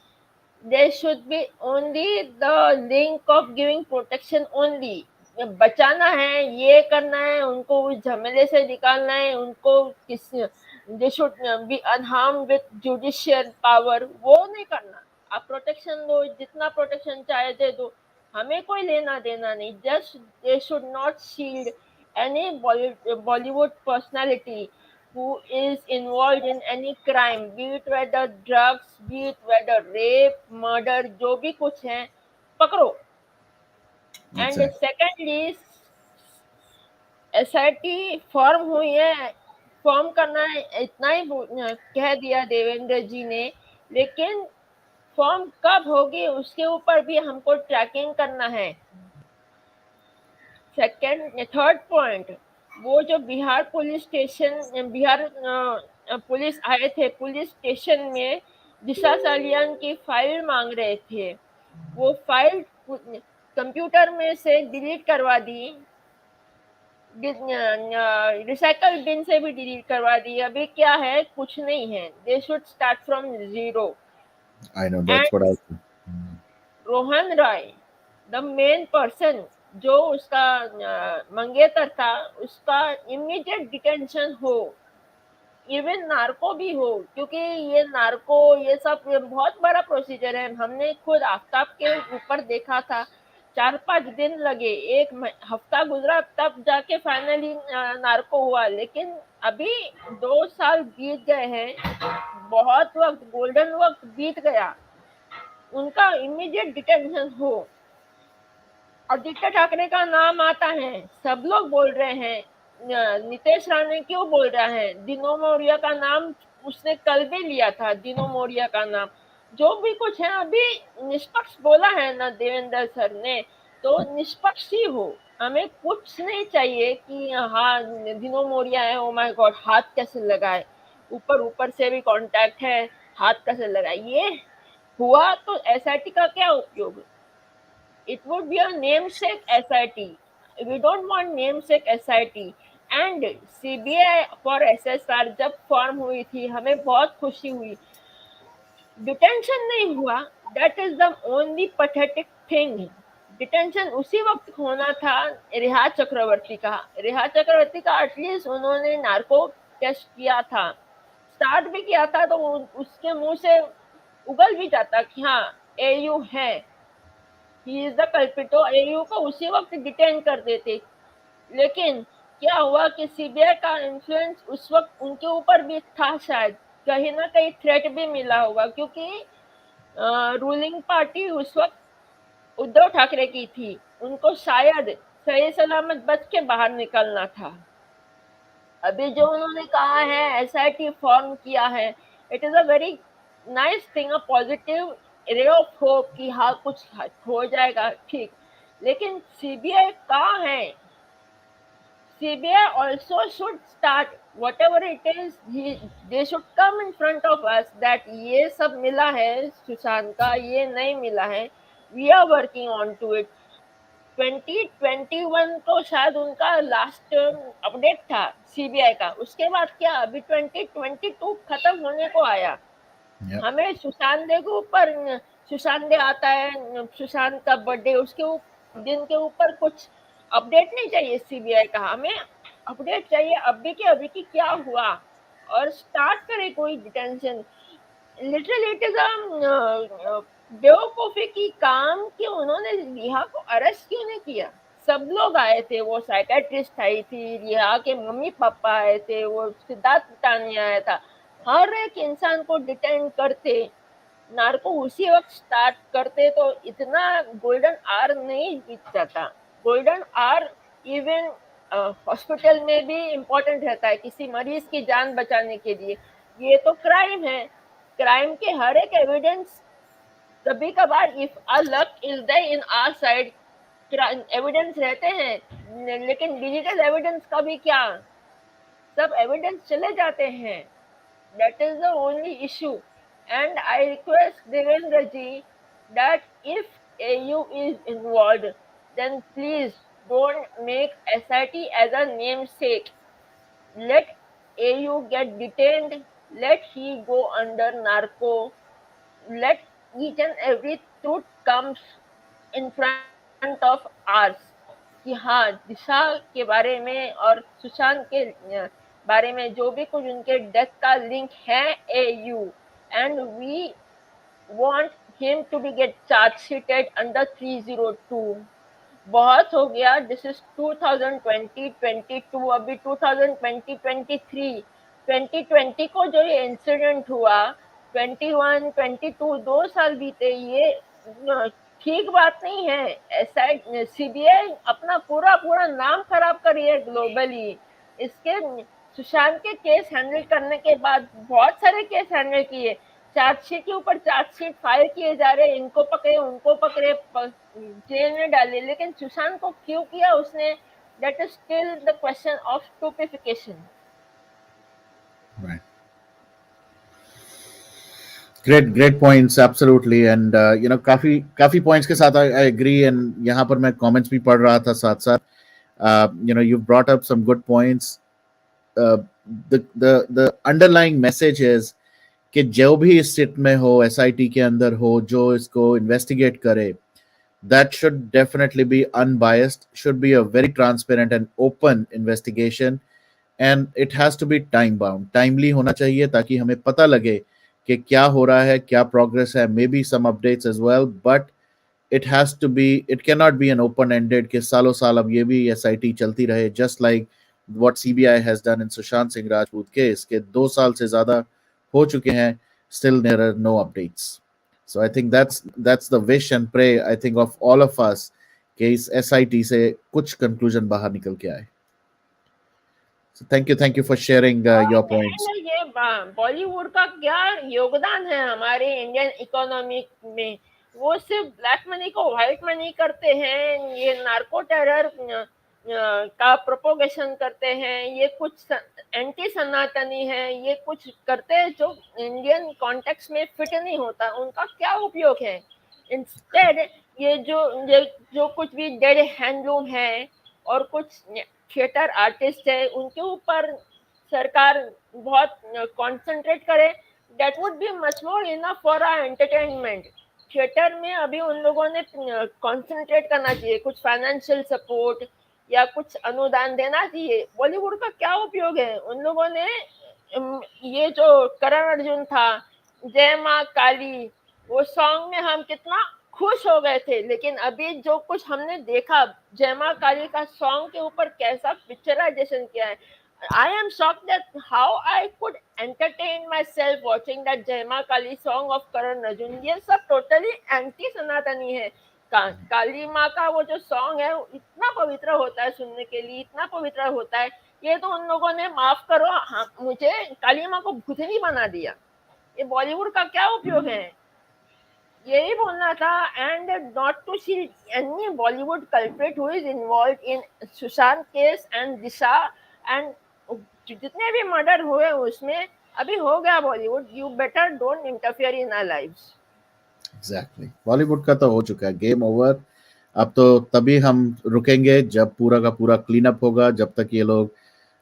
Speaker 3: there should be only the link of giving protection only. बचाना है, ये करना है, उनको उस झमेले से निकालना है, उनको किस they should be unharmed with judicial power, वो नहीं करना. आप प्रोटेक्शन दो, जितना प्रोटेक्शन चाहे दे दो, हमें कोई लेना देना नहीं. Just they should not shield any Bollywood personality who is involved in any crime, be it whether drugs, be it whether rape, murder, जो भी कुछ है, पकड़ो. And
Speaker 1: Exactly.
Speaker 3: secondly, SIT form हुई है, फॉर्म करना है, इतना ही कह दिया देवेंद्र जी ने. लेकिन फॉर्म कब होगी उसके ऊपर भी हमको ट्रैकिंग करना है। सेकंड थर्ड पॉइंट, वो जो Bihar police station, Bihar police आए थे पुलिस स्टेशन में, दिशा सालियान की फाइल मांग रहे थे, वो फाइल कंप्यूटर में से डिलीट करवा दी, रिसाइकल बिन से भी डिलीट करवा दी। अभी क्या है, कुछ नहीं है। They should start from zero.
Speaker 1: I know that's
Speaker 3: and
Speaker 1: what I.
Speaker 3: Rohan Roy, the main person, जो उसका मंगेतर था, उसका इमीडिएट डिटेंशन हो। इवन नार्को भी हो, क्योंकि ये नार्को, ये सब ये बहुत बड़ा प्रोसीजर है। हमने खुद आफ्ताब के ऊपर देखा था, 4-5 दिन लगे, एक हफ्ता गुजरा, तब जाके फाइनली नार्को हुआ। लेकिन अभी 2 साल बीत गए हैं, बहुत वक्त, गोल्डन वक्त बीत गया। उनका इमीडिएट डिटेंशन हो। आदित्य ठाकरे का नाम आता है, सब लोग बोल रहे हैं, नीतीश राणे क्यों बोल रहा है, दिनो मौर्य का नाम उसने कल भी लिया था, दिनो मौर्य का नाम। जो भी कुछ है अभी निष्पक्ष बोला है ना देवेंद्र सर ने, तो निष्पक्ष ही हो। हमें कुछ नहीं चाहिए कि हाँ दिनो मौर्य है, ओ माय गॉड हाथ कैसे लगाए, ऊपर ऊपर से भी कांटेक्ट है, हाथ कैसे लगाए। ये हुआ तो एसआईटी का क्या उपयोग? It would be a namesake SIT. We don't want namesake SIT. And CBI for SSR जब फॉर्म हुई थी, हमें बहुत खुशी हुई। डिटेंशन नहीं हुआ, that is the only pathetic thing. Detention उसी वक्त होना था रिहा चक्रवर्ती का। रिहा चक्रवर्ती का एटलीस्ट उन्होंने नार्को टेस्ट किया था, स्टार्ट भी किया था, तो उसके मुंह से उगल भी जाता कि हाँ एयू है, ही इज द कल्पिट, तो एयू को उसी वक्त डिटेन कर देते। लेकिन क्या हुआ कि सीबीआई का इन्फ्लुएंस उस वक्त उनके ऊपर भी था, शायद कहीं ना कहीं थ्रेट भी मिला होगा, क्योंकि रूलिंग पार्टी उस वक्त उद्धव ठाकरे की थी, उनको शायद सही सलामत बच के बाहर निकलना था। अभी जो उन्होंने कहा है एसआईटी फॉर्म किया है, it is a very nice thing, a positive ray of hope कि हाँ कुछ हो जाएगा ठीक। लेकिन सीबीआई कहाँ है? CBI also should start whatever it is, they should come in front of us that ये सब मिला है सुशांत का, ये नहीं मिला है, we are working on to it। 2021 को शायद उनका लास्ट अपडेट था सीबीआई का, उसके बाद क्या, अभी 2022 खत्म होने को आया।
Speaker 1: Yeah.
Speaker 3: हमें सुशांत दे के ऊपर, सुशांत दे आता है, सुशांत का बर्थडे, उसके दिन के ऊपर कुछ अपडेट नहीं चाहिए सीबीआई का, हमें अपडेट चाहिए अभी के अभी की क्या हुआ, और स्टार्ट करे कोई डिटेंशन। लिटरली इट इज बेवकूफी की काम कि उन्होंने रिहा को अरेस्ट क्यों नहीं किया। सब लोग आए थे, वो साइकेट्रिस्ट आई थी, रिहा के मम्मी पापा आए थे, वो सिद्धार्थ पिटानी आया था, हर एक इंसान को डिटेन करते, नार्को उसी वक्त स्टार्ट करते, तो इतना गोल्डन आवर नहीं बीत जाता। गोल्डन आवर इवन हॉस्पिटल में भी इम्पोर्टेंट रहता है, किसी मरीज की जान बचाने के लिए। ये तो क्राइम है, क्राइम के हर एक एविडेंस, कभी कभार if a luck is there in our side, evidence रहते हैं, लेकिन डिजिटल एविडेंस का भी क्या, सब एविडेंस चले जाते हैं। That is the only issue. And I request Devendra ji that if AU is involved, then please don't make SIT as a namesake. Let AU get detained. Let he go under narco. Let each and every truth comes in front of ours कि हाँ दिशा के बारे में और सुशांत के बारे में जो भी कुछ उनके डेथ का लिंक है AU, and we want him to be get charge sheeted under 302। बहुत हो गया, दिस इज 2020-22, अभी 2020-23, 2020 को जो ये इंसिडेंट हुआ, 21-22 2 साल बीते, ये ठीक बात नहीं है। ऐसा सीबीआई अपना पूरा पूरा नाम खराब कर रही है ग्लोबली। इसके सुशांत के केस हैंडल करने के बाद बहुत सारे केस हैंडल किए, चार्जशीट के ऊपर चार्जशीट फाइल किए जा रहे, इनको पकड़े उनको पकड़े, जेल में डाले, लेकिन सुशांत को क्यों किया उसने? That is still the question of stupefication.
Speaker 1: Right. Great points, absolutely. And काफी काफी points के साथ I agree. And यहाँ पर मैं comments भी पढ़ रहा था साथ साथ. You've brought up some good points. uh, the underlying message is कि जो भी इस सिट में हो, एसआईटी के अंदर हो, जो इसको इन्वेस्टिगेट करे, that should definitely be unbiased, should be a very transparent and open investigation, and it has to be time bound, timely होना चाहिए ताकि हमें पता लगे कि क्या हो रहा है, क्या progress है, maybe some updates as well, but it cannot be an open ended कि सालों साल अब ये भी एसआईटी चलती रहे, just like what CBI has done in Sushant Singh Rajput case के 2 साल से ज्यादा हो चुके हैं, still there are no updates. So I think that's the wish and pray, I think, of all of us कि इस एसआईटी से कुछ conclusion बाहर निकल के आए. So thank you for sharing your points.
Speaker 3: ये बॉलीवुड का क्या योगदान है हमारे इंडियन इकोनॉमी में? वो सिर्फ ब्लैक मनी को व्हाइट मनी करते हैं, ये नार्को टेरर का प्रोपोगेशन करते हैं, ये कुछ एंटी सनातनी है, ये कुछ करते हैं जो इंडियन कॉन्टेक्स्ट में फिट नहीं होता. उनका क्या उपयोग है? इंस्टेड ये जो कुछ भी डेड हैंडलूम है और कुछ थिएटर आर्टिस्ट है, उनके ऊपर सरकार बहुत कंसंट्रेट करे. That would be much more enough for our entertainment. Theatre में अभी उन लोगों ने कंसंट्रेट करना चाहिए, कुछ फाइनेंशियल सपोर्ट या कुछ अनुदान देना चाहिए. बॉलीवुड का क्या उपयोग है? उन लोगों ने ये जो करण अर्जुन था, जय माँ काली, वो सॉन्ग में हम कितना खुश हो गए थे, लेकिन अभी जो कुछ हमने देखा, जय माँ काली का सॉन्ग के ऊपर कैसा पिक्चराइजेशन किया है. I am shocked that how I could entertain myself watching that Jai Ma Kali song of Karan Arjun. ये सब totally anti सनातनी है. काली माँ का वो जो सॉन्ग है इतना पवित्र होता है, सुनने के लिए इतना पवित्र होता है. ये तो उन लोगों ने, माफ करो, मुझे काली माँ को भूतनी बना दिया. ये बॉलीवुड का क्या उपयोग है? यही बोलना था. And not to see any Bollywood culprit who is involve in Sushant case and Disha and जितने भी मर्डर हुए उसमें. अभी हो गया Bollywood. You better don't interfere in our lives.
Speaker 1: Exactly, Bollywood का तो हो चुका है, गेम ओवर. अब तो तभी हम रुकेंगे जब पूरा का पूरा क्लीन अप होगा. जब तक ये लोग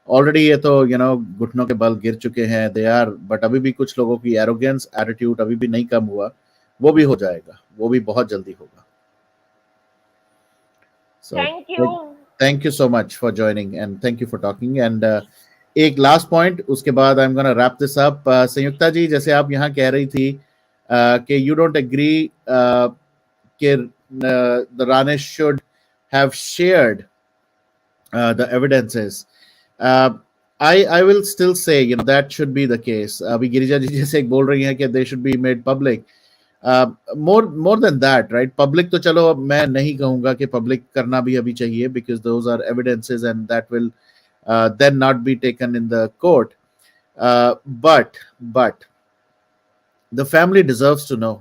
Speaker 1: ऑलरेडी, ये तो घुटनों के बल गिर चुके हैं, दे आर, बट अभी भी कुछ लोगों की एरोगेंस, एटीट्यूड अभी भी नहीं कम हुआ. वो भी हो जाएगा, वो भी बहुत जल्दी होगा. Thank you so much for joining and thank you for talking. And एक लास्ट पॉइंट, उसके बाद I am gonna wrap this up. Sanyukta ji, जैसे आप यहाँ कह रही थी कि यू डोंट एग्री कि the Rane should have shared the evidences. I will still say that should be the case. अभी गिरिजा जी जैसे एक बोल रही हैं कि they should be made public. More than that, right? Public तो चलो मैं नहीं कहूँगा कि public करना भी अभी चाहिए, because those are evidences and that will then not be taken in the court. But the family deserves to know.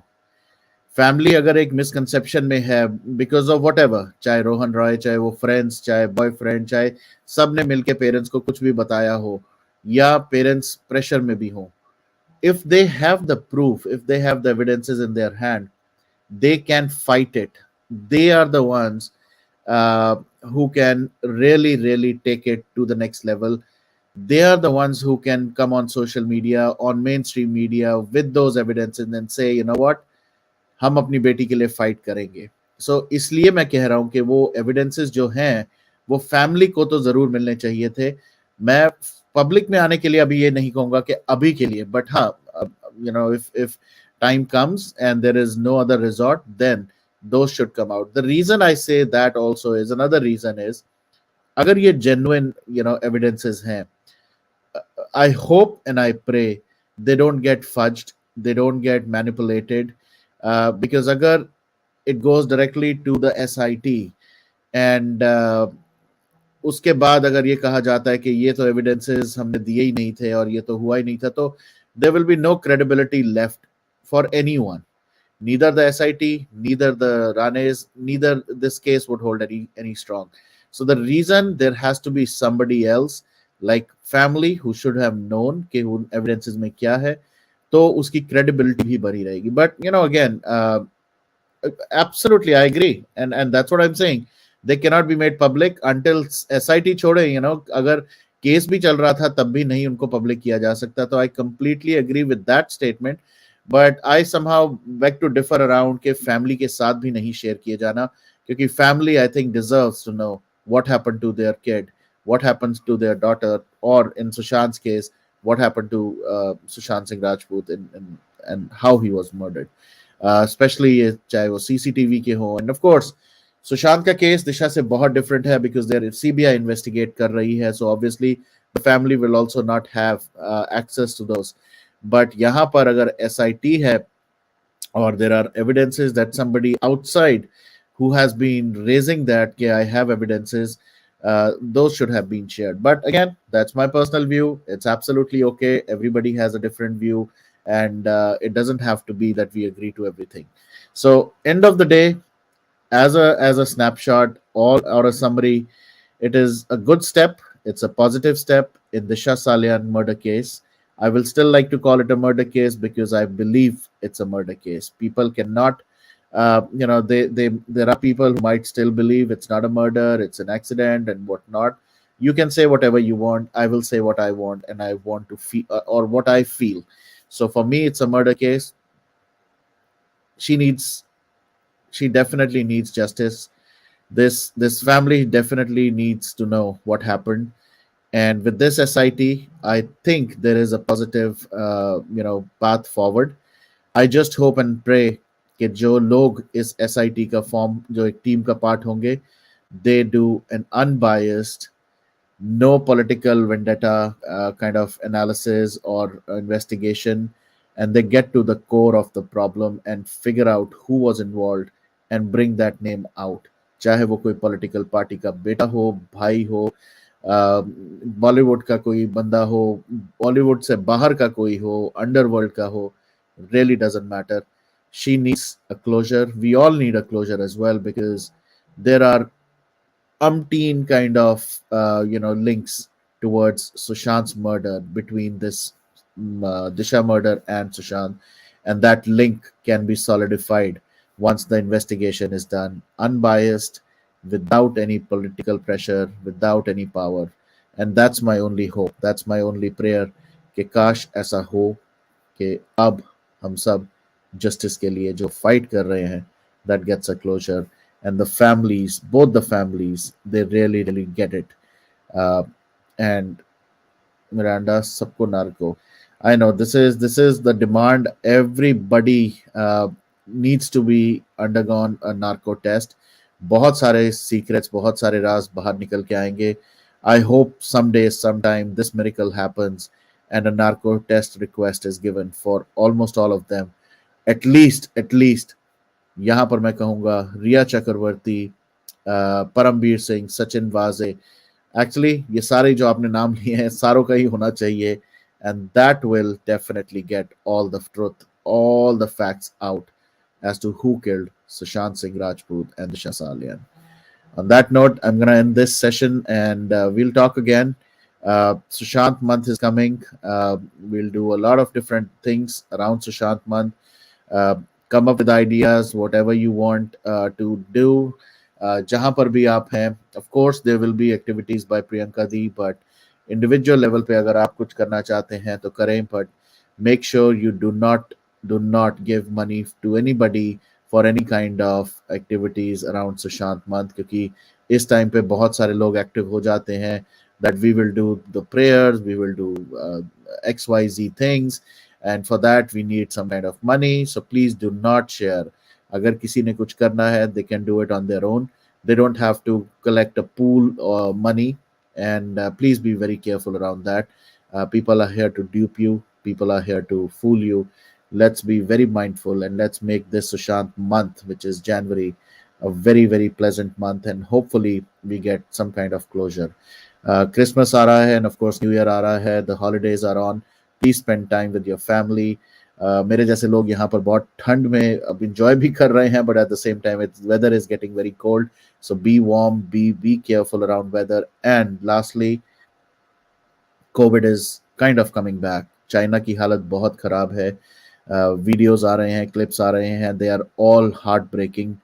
Speaker 1: Family अगर एक मिसकंसेप्शन में है बिकॉज ऑफ वट एवर, चाहे रोहन रॉय, चाहे वो फ्रेंड्स, चाहे बॉयफ्रेंड, चाहे सब ने मिलके पेरेंट्स को कुछ भी बताया हो, या पेरेंट्स प्रेशर में भी हो, if they have the proof, if they have the evidences in their hand, they can fight it. They are the ones who can really take it to the next level. They are the ones who can come on social media, on mainstream media with those evidences and say, you know what, हम अपनी बेटी के लिए fight करेंगे. सो इसलिए मैं कह रहा हूं कि वो एविडेंसेस जो हैं वो फैमिली को तो जरूर मिलने चाहिए थे. मैं पब्लिक में आने के लिए अभी ये नहीं कहूंगा कि अभी के लिए, बट हाँ, if time comes and there is no other resort, then those should come out. The reason I say that also is, another reason is, अगर ये genuine evidences हैं, I hope and I pray they don't get fudged, they don't get manipulated. Because अगर it goes directly to the SIT and उसके बाद अगर ये कहा जाता है कि ये तो एविडेंसेस हमने दिए ही नहीं थे और ये तो हुआ ही नहीं था, तो there will be no credibility left for anyone. Neither the SIT, neither the Ranes, neither this case would hold any strong. So the reason there has to be somebody else, like family, who should have known कि उन evidences में क्या है, तो उसकी credibility भी बनी रहेगी. But again, absolutely, I agree, and that's what I'm saying. They cannot be made public until SIT छोड़े. अगर केस भी चल रहा था तब भी नहीं उनको पब्लिक किया जा सकता. तो I completely agree with that statement. But I somehow beg to differ around कि फैमिली के साथ भी नहीं शेयर किए जाना, क्योंकि family I think deserves to know what happened to their kid, what happens to their daughter, or in Sushant's case, what happened to Sushant Singh Rajput, and how he was murdered. Specially चाहे वो CCTV के हो. End of course Sushant का case दिशा से बहुत different है because there CBI investigate कर रही है. So obviously the family will also not have access to those. But यहाँ पर अगर एसआईटी है or there are evidences that somebody outside who has been raising that, okay, I have evidences, those should have been shared. But again, that's my personal view. It's absolutely okay. Everybody has a different view, and it doesn't have to be that we agree to everything. So end of the day, as a snapshot or a summary, it is a good step. It's a positive step in the Disha Salian murder case. I will still like to call it a murder case because I believe it's a murder case. People cannot, there are people who might still believe it's not a murder, it's an accident and whatnot. You can say whatever you want. I will say what I want, and I want to feel, or what I feel. So for me, it's a murder case. She needs, she definitely needs justice. This family definitely needs to know what happened. And with this SIT, I think there is a positive, path forward. I just hope and pray कि जो लोग इस SIT का form, जो एक team का part होंगे, they do an unbiased, no political vendetta kind of analysis or investigation, and they get to the core of the problem and figure out who was involved and bring that name out. चाहे वो कोई political party का बेटा हो, भाई हो, बॉलीवुड का कोई बंदा हो, बॉलीवुड से बाहर का कोई हो, अंडरवर्ल्ड का हो, really doesn't matter. She needs a closure. We all need a closure as well, because there are umpteen kind of links towards Sushant's murder between this Disha murder and Sushant, and that link can be solidified once the investigation is done, unbiased, without any political pressure, without any power. And that's my only hope. That's my only prayer कि काश ऐसा हो कि अब हम सब justice के लिए जो fight कर रहे हैं, that gets a closure, and the families, both the families, they really get it. And Miranda, sabko narco. I know this is the demand. Everybody needs to be undergone a narco test. बहुत सारे secrets, बहुत सारे राज बाहर निकल के आएंगे. I hope someday, sometime, this miracle happens and a narco test request is given for almost all of them. At least यहाँ पर मैं कहूँगा रिया चक्रवर्ती, परमवीर सिंह, सचिन वाजे. एक्चुअली ये सारे जो आपने नाम लिए हैं, सारों का ही होना चाहिए. And that will definitely get all the truth, all the facts out as to who killed Sushant Singh Rajput and Disha Salian. On that note, I'm going to end this session, and we'll talk again. Sushant month is coming. We'll do a lot of different things around Sushant month. Come up with ideas, whatever you want to do. जहाँ पर भी आप हैं, of course there will be activities by Priyanka Di, but individual level पे अगर आप कुछ करना चाहते हैं तो करें, but make sure you do not give money to anybody for any kind of activities around Sushant month, क्योंकि इस टाइम पे बहुत सारे लोग एक्टिव हो जाते हैं that we will do the prayers, we will do XYZ things, and for that we need some kind of money. So please do not share. अगर किसी ने कुछ करना है, they can do it on their own. They don't have to collect a pool or money, and please be very careful around that. People are here to dupe you. People are here to fool you. Let's be very mindful, and let's make this Sushant month, which is January, a very pleasant month, and hopefully we get some kind of closure. Christmas aa raha hai, and of course New Year aa raha hai. The holidays are on. Please spend time with your family. मेरे जैसे लोग यहाँ पर बहुत ठंड में अब enjoy भी कर रहे हैं, but at the same time it's weather is getting very cold. So be warm, be careful around weather. And lastly, covid is kind of coming back. China की हालत बहुत खराब है. वीडियोस आ रहे हैं, क्लिप्स आ रहे हैं, they are all heartbreaking.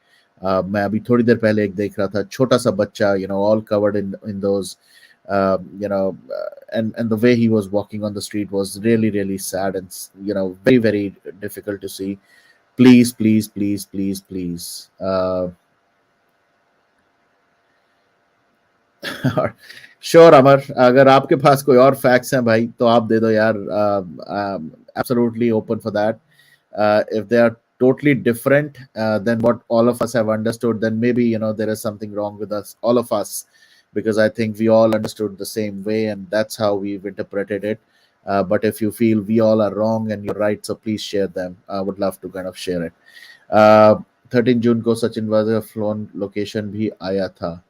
Speaker 1: मैं अभी थोड़ी देर पहले एक देख रहा था, छोटा सा बच्चा, all covered in those, you know and the way he was walking on the street was really really sad, and very very difficult to see. Please, please, please, please, please, sure Amar, अगर आपके पास कोई और facts हैं भाई तो आप दे दो यार. Absolutely open for that. If they are totally different than what all of us have understood, then maybe there is something wrong with us, all of us, because I think we all understood the same way and that's how we've interpreted it. But if you feel we all are wrong and you're right, so please share them. I would love to kind of share it. 13 जून को सचिन वाजा phloem location भी आया था.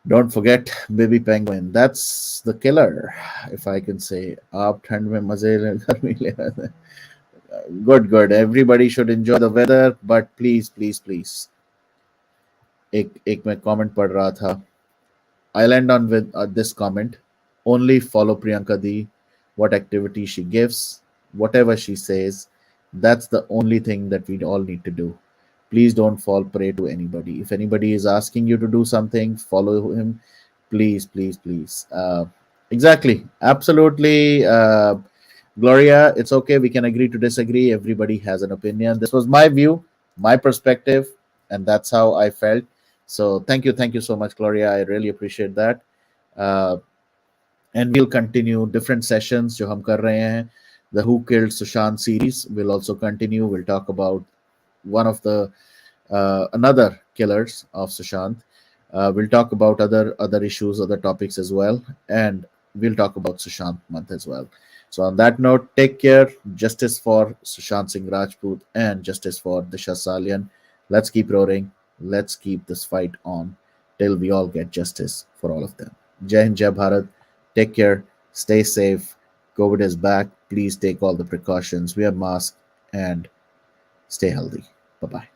Speaker 1: Don't forget baby penguin. That's the killer, if I can say. आप ठंड में मजे गर्मी ले रहे थे. Good, good. Everybody should enjoy the weather, but please, please, please. एक मैं comment पढ़ रहा था. I'll end on with this comment. Only follow Priyanka Di. What activity she gives, whatever she says, that's the only thing that we all need to do. Please don't fall prey to anybody. If anybody is asking you to do something, follow him. Please, please, please. Exactly. Absolutely. Gloria, it's okay. We can agree to disagree. Everybody has an opinion. This was my view, my perspective, and that's how I felt. So thank you. Thank you so much, Gloria. I really appreciate that. Uh, and we'll continue different sessions जो हम कर रहे हैं. The Who Killed Sushant series will also continue. We'll talk about one of the another killers of Sushant. We'll talk about other issues, other topics as well, and we'll talk about Sushant month as well. So on that note, take care. Justice for Sushant Singh Rajput and justice for Disha Salian. Let's keep roaring. Let's keep this fight on till we all get justice for all of them. Jai Hind, Jai Bharat. Take care. Stay safe. COVID is back. Please take all the precautions. Wear masks and stay healthy. Bye bye.